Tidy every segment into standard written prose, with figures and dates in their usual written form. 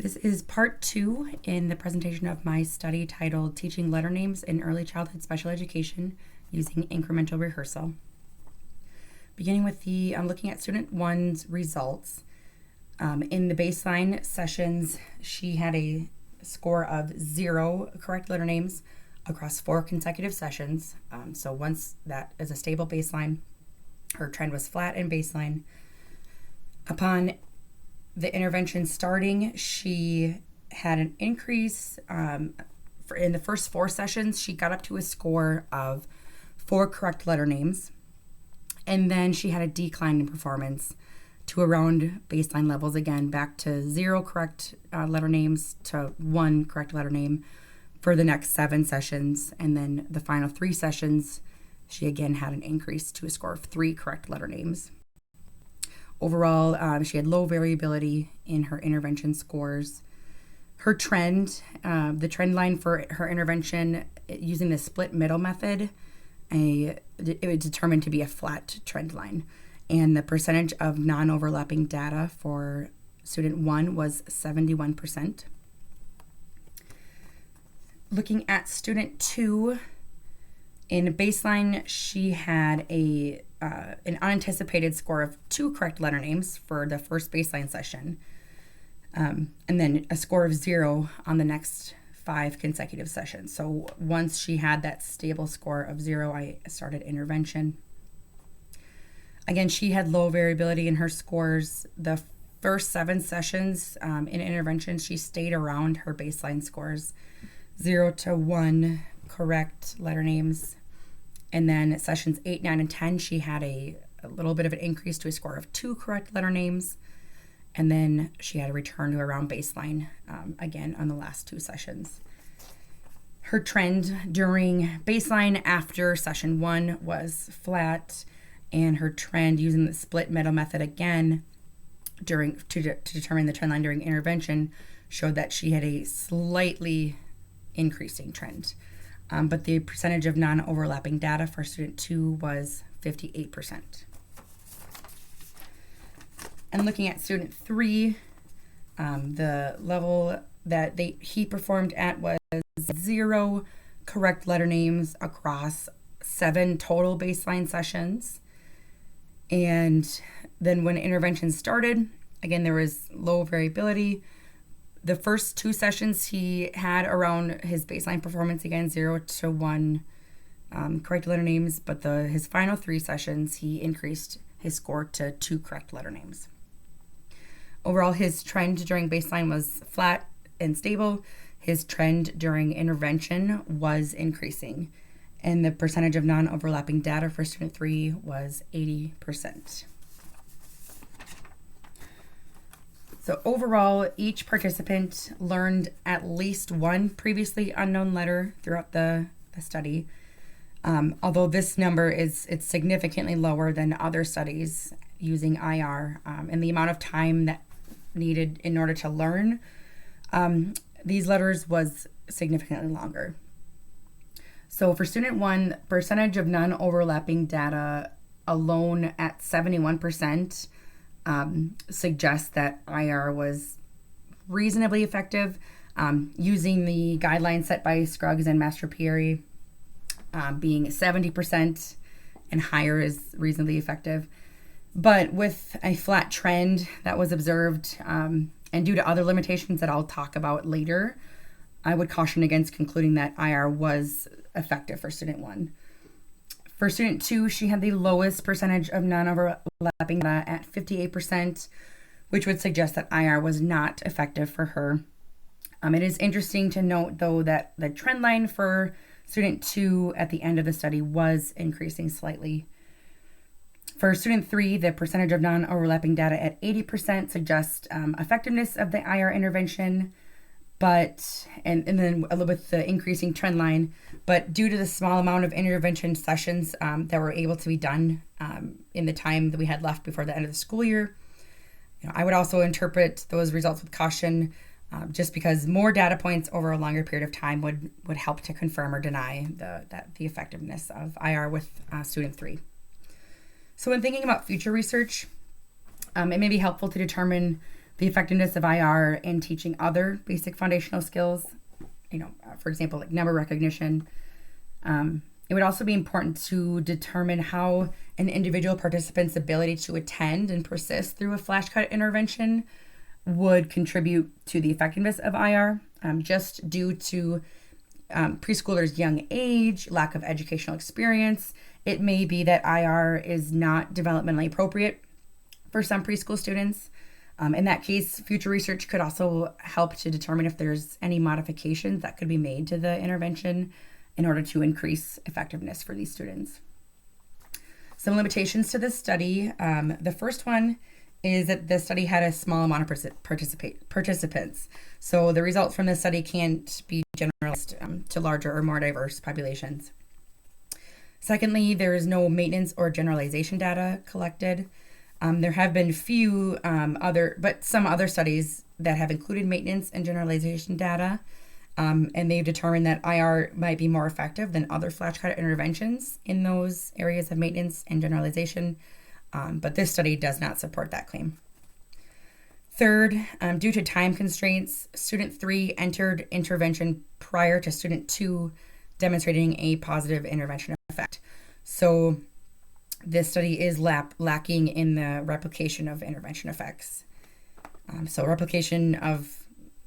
This is part 2 in the presentation of my study titled Teaching Letter Names in Early Childhood Special Education Using Incremental Rehearsal. Beginning with looking at student 1's results. In the baseline sessions, she had a score of 0 correct letter names across 4 consecutive sessions. So once that is a stable baseline, her trend was flat in baseline. Upon the intervention starting, she had an increase. In the first 4 sessions, she got up to a score of 4 correct letter names. And then she had a decline in performance to around baseline levels again, back to 0 correct letter names to 1 correct letter name for the next 7 sessions. And then the final 3 sessions, she again had an increase to a score of 3 correct letter names. Overall, she had low variability in her intervention scores. Her trend, the trend line for her intervention using the split middle method, it was determined to be a flat trend line. And the percentage of non-overlapping data for student 1 was 71%. Looking at student 2, in baseline, she had an unanticipated score of 2 correct letter names for the first baseline session, and then a score of 0 on the next 5 consecutive sessions. So once she had that stable score of 0, I started intervention. Again, she had low variability in her scores. The first 7 sessions in intervention, she stayed around her baseline scores, 0 to 1 correct letter names. And then at sessions 8, 9, and 10, she had a little bit of an increase to a score of 2 correct letter names. And then she had a return to around baseline again on the last 2 sessions. Her trend during baseline after session 1 was flat, and her trend using the split middle method again to determine the trend line during intervention showed that she had a slightly increasing trend. But the percentage of non-overlapping data for student 2 was 58%. And looking at student 3, the level that he performed at was 0 correct letter names across 7 total baseline sessions. And then when intervention started, again, there was low variability. The first 2 sessions, he had around his baseline performance, again, 0 to 1 correct letter names, but his final 3 sessions, he increased his score to 2 correct letter names. Overall, his trend during baseline was flat and stable. His trend during intervention was increasing, and the percentage of non-overlapping data for student 3 was 80%. So overall, each participant learned at least 1 previously unknown letter throughout the study. Although this number it's significantly lower than other studies using IR, and the amount of time that needed in order to learn these letters was significantly longer. So for student 1, percentage of non-overlapping data alone at 71%. Suggests that IR was reasonably effective, using the guidelines set by Scruggs and Mastropieri, being 70% and higher is reasonably effective. But with a flat trend that was observed, and due to other limitations that I'll talk about later, I would caution against concluding that IR was effective for student 1. For student 2, she had the lowest percentage of non-overlapping data at 58%, which would suggest that IR was not effective for her. It is interesting to note, though, that the trend line for student 2 at the end of the study was increasing slightly. For student 3, the percentage of non-overlapping data at 80% suggests effectiveness of the IR intervention, and then with the increasing trend line, but due to the small amount of intervention sessions that were able to be done in the time that we had left before the end of the school year, I would also interpret those results with caution, just because more data points over a longer period of time would help to confirm or deny the effectiveness of IR with student 3. So when thinking about future research, it may be helpful to determine the effectiveness of IR in teaching other basic foundational skills, for example, like number recognition. It would also be important to determine how an individual participant's ability to attend and persist through a flashcard intervention would contribute to the effectiveness of IR, just due to preschoolers' young age, lack of educational experience. It may be that IR is not developmentally appropriate for some preschool students. In that case, future research could also help to determine if there's any modifications that could be made to the intervention in order to increase effectiveness for these students. Some limitations to this study. The first one is that the study had a small amount of participants. So the results from this study can't be generalized to larger or more diverse populations. Secondly, there is no maintenance or generalization data collected. There have been some other studies that have included maintenance and generalization data, and they've determined that IR might be more effective than other flashcard interventions in those areas of maintenance and generalization, but this study does not support that claim. Third, due to time constraints, student 3 entered intervention prior to student 2 demonstrating a positive intervention effect. So this study is lacking in the replication of intervention effects.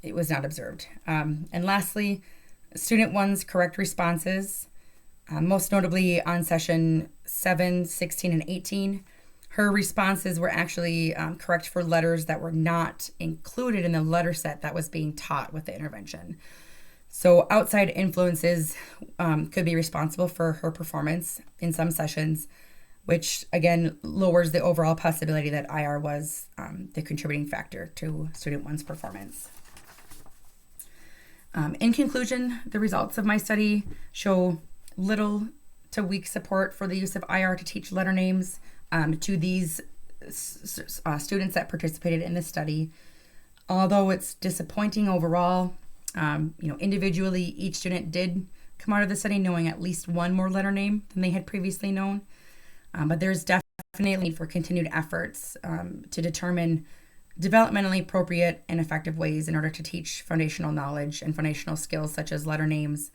It was not observed. And lastly, student 1's correct responses, most notably on session 7, 16, and 18, her responses were actually correct for letters that were not included in the letter set that was being taught with the intervention. So outside influences could be responsible for her performance in some sessions, which again lowers the overall possibility that IR was the contributing factor to student 1's performance. In conclusion, the results of my study show little to weak support for the use of IR to teach letter names to these students that participated in this study. Although it's disappointing overall, individually each student did come out of the study knowing at least one more letter name than they had previously known. But there's definitely a need for continued efforts to determine developmentally appropriate and effective ways in order to teach foundational knowledge and foundational skills such as letter names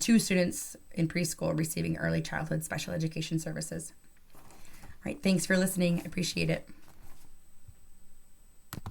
to students in preschool receiving early childhood special education services. All right, thanks for listening. I appreciate it.